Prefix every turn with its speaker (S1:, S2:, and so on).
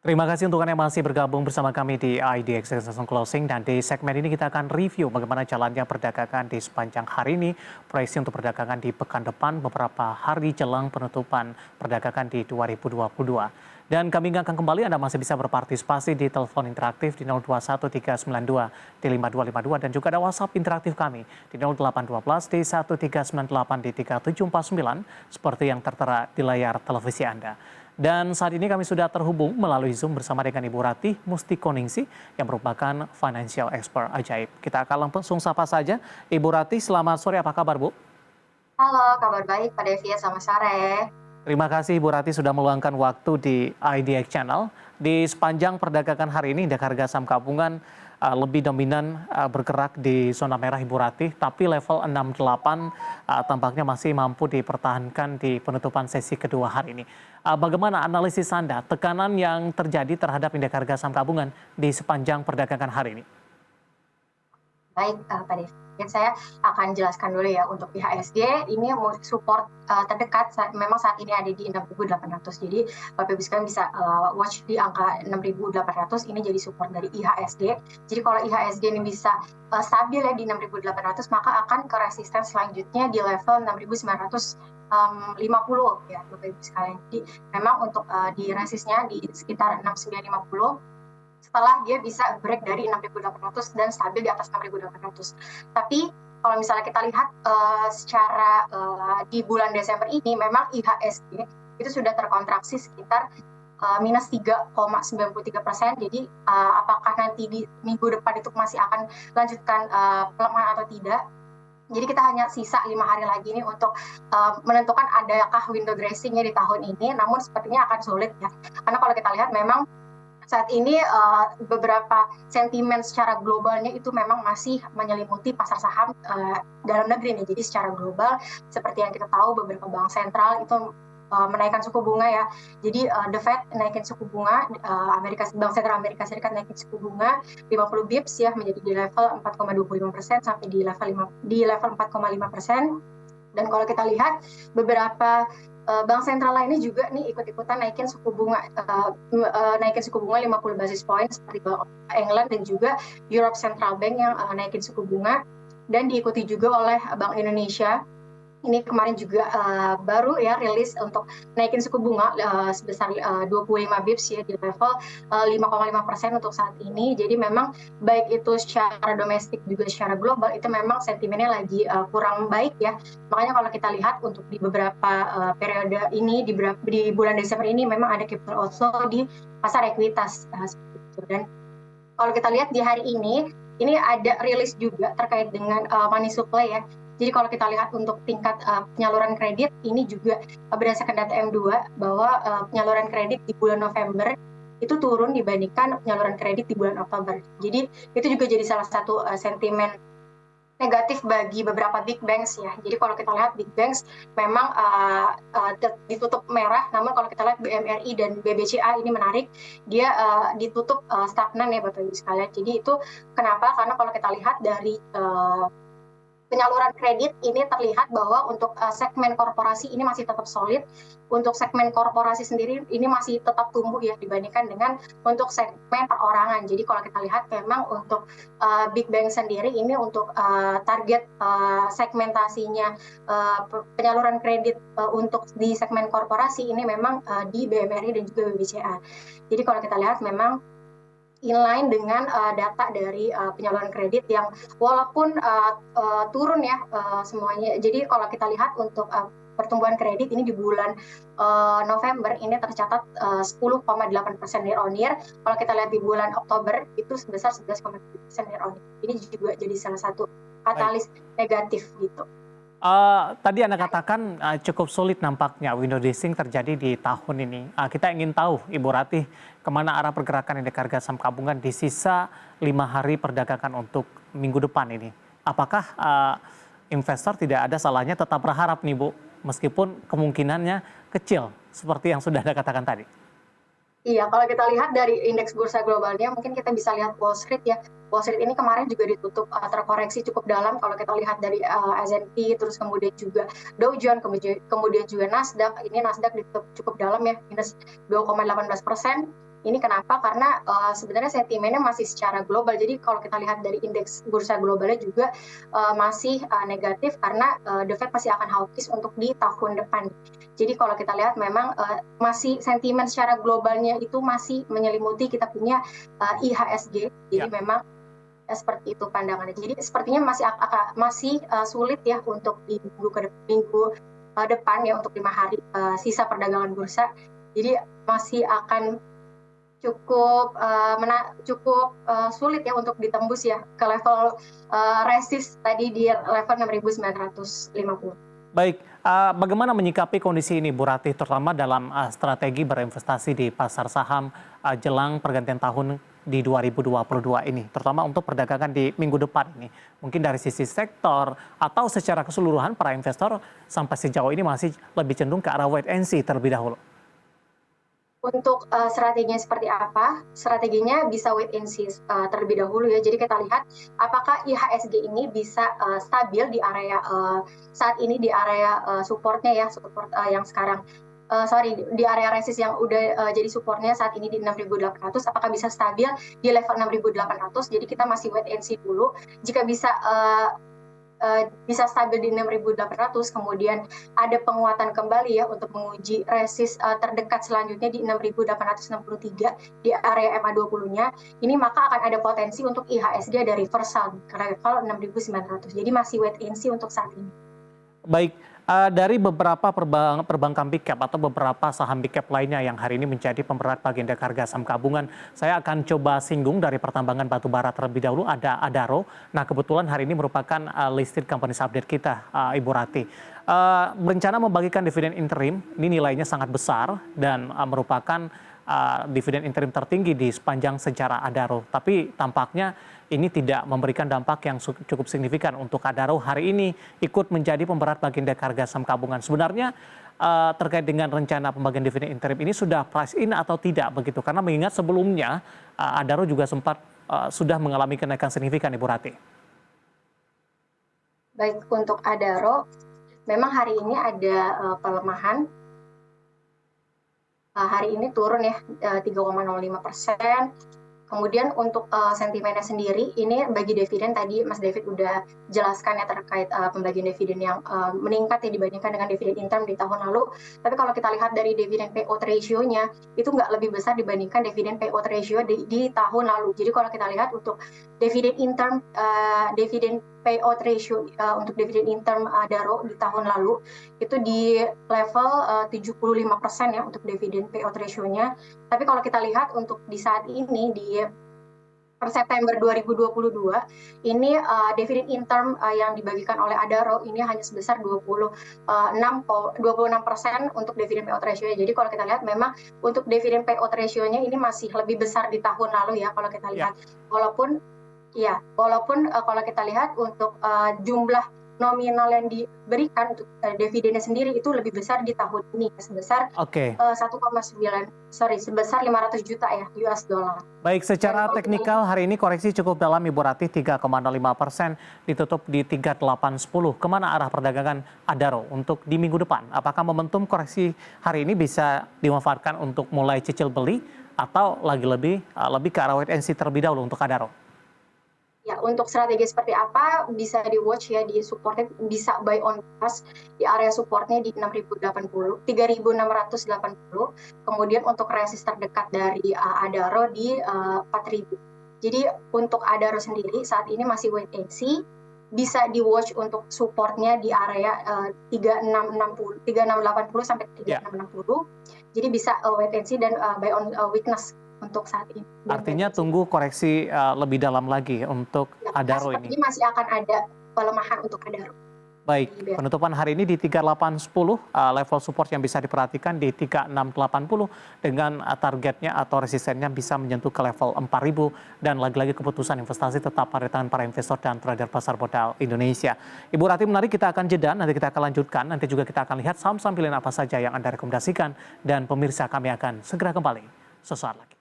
S1: Terima kasih untuk Anda yang masih bergabung bersama kami di IDX Extension Closing, dan di segmen ini kita akan review bagaimana jalannya perdagangan di sepanjang hari ini, proyeksi untuk perdagangan di pekan depan beberapa hari jelang penutupan perdagangan di 2022. Dan kami ingatkan kembali Anda masih bisa berpartisipasi di telepon interaktif di 021392 di 5252 dan juga ada WhatsApp interaktif kami di 0812 di 1398 di 3749 seperti yang tertera di layar televisi Anda. Dan saat ini kami sudah terhubung melalui Zoom bersama dengan Ibu Ratih Mustikoningsih yang merupakan financial expert ajaib. Kita akan langsung sapa saja. Ibu Ratih, selamat sore, apa kabar Bu?
S2: Halo, kabar baik Pak Devi, selamat sore.
S1: Terima kasih Ibu Ratih sudah meluangkan waktu di IDX Channel. Di sepanjang perdagangan hari ini, indeks harga saham gabungan lebih dominan bergerak di zona merah Ibu Ratih, tapi level 68 tampaknya masih mampu dipertahankan di penutupan sesi kedua hari ini. Bagaimana analisis Anda tekanan yang terjadi terhadap indeks harga saham gabungan di sepanjang perdagangan hari ini?
S2: Baik, Pak Devi. Dan saya akan jelaskan dulu ya untuk IHSG ini support terdekat memang saat ini ada di 6.800. Jadi Bapak Ibu sekalian bisa watch di angka 6.800 ini jadi support dari IHSG. Jadi kalau IHSG ini bisa stabil ya di 6.800 maka akan ke resisten selanjutnya di level 6.950 ya Bapak Ibu sekalian. Jadi memang untuk di resistnya di sekitar 6.950 setelah dia bisa break dari 6.800 dan stabil di atas 6.800. Tapi kalau misalnya kita lihat secara di bulan Desember ini memang IHSG itu sudah terkontraksi sekitar minus 3,93%. Jadi apakah nanti di minggu depan itu masih akan lanjutkan pelemahan atau tidak? Jadi kita hanya sisa 5 hari lagi nih untuk menentukan adakah window dressing-nya di tahun ini, namun sepertinya akan sulit ya. Karena kalau kita lihat memang saat ini beberapa sentimen secara globalnya itu memang masih menyelimuti pasar saham dalam negeri nih. Jadi secara global seperti yang kita tahu beberapa bank sentral itu menaikkan suku bunga ya. Jadi The Fed naikin suku bunga, Bank Sentral Amerika Serikat naikin suku bunga 50 bips ya menjadi di level 4,25% sampai di level 4,5%. Dan kalau kita lihat beberapa bank sentral lainnya juga nih ikut-ikutan naikin suku bunga 50 basis point seperti Bank England dan juga Europe Central Bank yang naikin suku bunga, dan diikuti juga oleh Bank Indonesia. Ini kemarin juga baru ya rilis untuk naikin suku bunga sebesar 25 bips ya di level 5,5% untuk saat ini. Jadi memang baik itu secara domestik juga secara global itu memang sentimennya lagi kurang baik ya. Makanya kalau kita lihat untuk di beberapa periode ini di bulan Desember ini memang ada capital outflow di pasar ekuitas seperti itu. Dan kalau kita lihat di hari ini ada rilis juga terkait dengan money supply ya. Jadi kalau kita lihat untuk tingkat penyaluran kredit ini juga berdasarkan data M2 bahwa penyaluran kredit di bulan November itu turun dibandingkan penyaluran kredit di bulan Oktober. Jadi itu juga jadi salah satu sentimen negatif bagi beberapa big banks ya. Jadi kalau kita lihat big banks memang ditutup merah, namun kalau kita lihat BMRI dan BBCA ini menarik, dia ditutup stagnan ya Bapak Ibu sekalian. Jadi itu kenapa? Karena kalau kita lihat dari penyaluran kredit ini terlihat bahwa untuk segmen korporasi ini masih tetap solid. Untuk segmen korporasi sendiri ini masih tetap tumbuh ya dibandingkan dengan untuk segmen perorangan. Jadi kalau kita lihat memang untuk big bank sendiri ini untuk target segmentasinya penyaluran kredit untuk di segmen korporasi ini memang di BMRI dan juga BBCA. Jadi kalau kita lihat memang inline dengan data dari penyaluran kredit yang walaupun turun ya semuanya. Jadi kalau kita lihat untuk pertumbuhan kredit ini di bulan November ini tercatat 10,8% year on year. Kalau kita lihat di bulan Oktober itu sebesar 11,3% year on year. Ini juga jadi salah satu katalis negatif gitu.
S1: Tadi Anda katakan cukup sulit nampaknya window dressing terjadi di tahun ini. Kita ingin tahu, Ibu Ratih, kemana arah pergerakan indeks harga saham gabungan di sisa 5 hari perdagangan untuk minggu depan ini. Apakah investor tidak ada salahnya tetap berharap nih Bu, meskipun kemungkinannya kecil seperti yang sudah Anda katakan tadi?
S2: Iya, kalau kita lihat dari indeks bursa globalnya, mungkin kita bisa lihat Wall Street ya. Wall Street ini kemarin juga ditutup terkoreksi cukup dalam. Kalau kita lihat dari S&P, terus kemudian juga Dow Jones, kemudian juga Nasdaq. Ini Nasdaq ditutup cukup dalam ya, minus 2,18%. Ini kenapa? Karena sebenarnya sentimennya masih secara global. Jadi kalau kita lihat dari indeks bursa globalnya juga masih negatif karena The Fed masih akan hawkish untuk di tahun depan. Jadi kalau kita lihat memang masih sentimen secara globalnya itu masih menyelimuti kita punya IHSG. Jadi memang seperti itu pandangannya. Jadi sepertinya masih sulit ya untuk di minggu depan ya untuk 5 hari sisa perdagangan bursa. Jadi masih akan cukup sulit ya untuk ditembus ya ke level resist tadi di level 6.950.
S1: Baik, bagaimana menyikapi kondisi ini Bu Ratih, terutama dalam strategi berinvestasi di pasar saham jelang pergantian tahun di 2022 ini, terutama untuk perdagangan di minggu depan ini. Mungkin dari sisi sektor atau secara keseluruhan para investor sampai sejauh ini masih lebih cenderung ke arah wait and see terlebih dahulu.
S2: Untuk strateginya seperti apa? Strateginya bisa wait and see terlebih dahulu ya. Jadi kita lihat apakah IHSG ini bisa stabil di area saat ini di area supportnya ya, support yang sekarang. Di area resist yang udah jadi supportnya saat ini di 6.800, apakah bisa stabil di level 6.800? Jadi kita masih wait and see dulu. Jika bisa stabil di 6.800, kemudian ada penguatan kembali ya untuk menguji resist terdekat selanjutnya di 6.863 di area MA20-nya. Ini maka akan ada potensi untuk IHSG ada reversal ke level 6.900. Jadi masih wait and see untuk saat ini.
S1: Baik, dari beberapa perbankan big cap atau beberapa saham big cap lainnya yang hari ini menjadi pemberat bagi indeks harga saham gabungan, saya akan coba singgung dari pertambangan batubara terlebih dahulu, ada Adaro. Nah, kebetulan hari ini merupakan listed companies update kita, Ibu Ratih. Berencana membagikan dividen interim, ini nilainya sangat besar dan merupakan dividen interim tertinggi di sepanjang sejarah Adaro. Tapi tampaknya ini tidak memberikan dampak yang cukup signifikan untuk Adaro hari ini ikut menjadi pemberat bagi indeks harga saham gabungan. Sebenarnya terkait dengan rencana pembagian dividen interim ini sudah price in atau tidak begitu? Karena mengingat sebelumnya Adaro juga sempat sudah mengalami kenaikan signifikan, Ibu Ratih.
S2: Baik, untuk Adaro memang hari ini ada pelemahan. Hari ini turun ya 3,05%. Kemudian untuk sentimennya sendiri, ini bagi dividen tadi Mas David udah jelaskan ya terkait pembagian dividen yang meningkat ya dibandingkan dengan dividen interim di tahun lalu. Tapi kalau kita lihat dari dividen payout ratio-nya, itu nggak lebih besar dibandingkan dividen payout ratio di tahun lalu. Jadi kalau kita lihat untuk dividen interim, dividen payout ratio untuk dividen interim Adaro di tahun lalu, itu di level 75% ya untuk dividen payout ratio-nya. Tapi kalau kita lihat untuk di saat ini di per September 2022 ini dividen interim yang dibagikan oleh Adaro ini hanya sebesar 26% untuk dividen payout ratio-nya. Jadi kalau kita lihat memang untuk dividen payout ratio-nya ini masih lebih besar di tahun lalu ya kalau kita lihat. Walaupun kalau kita lihat untuk jumlah nominal yang diberikan untuk dividennya sendiri itu lebih besar di tahun ini sebesar 500 juta ya US dollar.
S1: Baik, secara teknikal hari ini koreksi cukup dalam, Ibu Ratih, 3,05%, ditutup di 3810. Kemana arah perdagangan Adaro untuk di minggu depan? Apakah momentum koreksi hari ini bisa dimanfaatkan untuk mulai cicil beli atau lebih ke arah wait and see terlebih dahulu untuk Adaro?
S2: Ya, untuk strategi seperti apa bisa di watch ya, di supportnya bisa buy on plus di area supportnya di 3.680. Kemudian untuk resist terdekat dari Adaro di 4.000. Jadi untuk Adaro sendiri saat ini masih wait and see, bisa di watch untuk supportnya di area 3680 sampai 3660. Jadi bisa wait and see dan buy on weakness untuk saat ini.
S1: Artinya tunggu koreksi lebih dalam lagi untuk Adaro ini.
S2: Sepertinya masih akan ada pelemahan untuk Adaro.
S1: Baik, penutupan hari ini di 3810, level support yang bisa diperhatikan di 3680 dengan targetnya atau resistennya bisa menyentuh ke level 4000 dan lagi-lagi keputusan investasi tetap pada tangan para investor dan trader pasar modal Indonesia. Ibu Ratih, menarik, kita akan jeda, nanti kita akan lanjutkan, nanti juga kita akan lihat saham-saham pilihan apa saja yang Anda rekomendasikan dan pemirsa kami akan segera kembali sesaat lagi.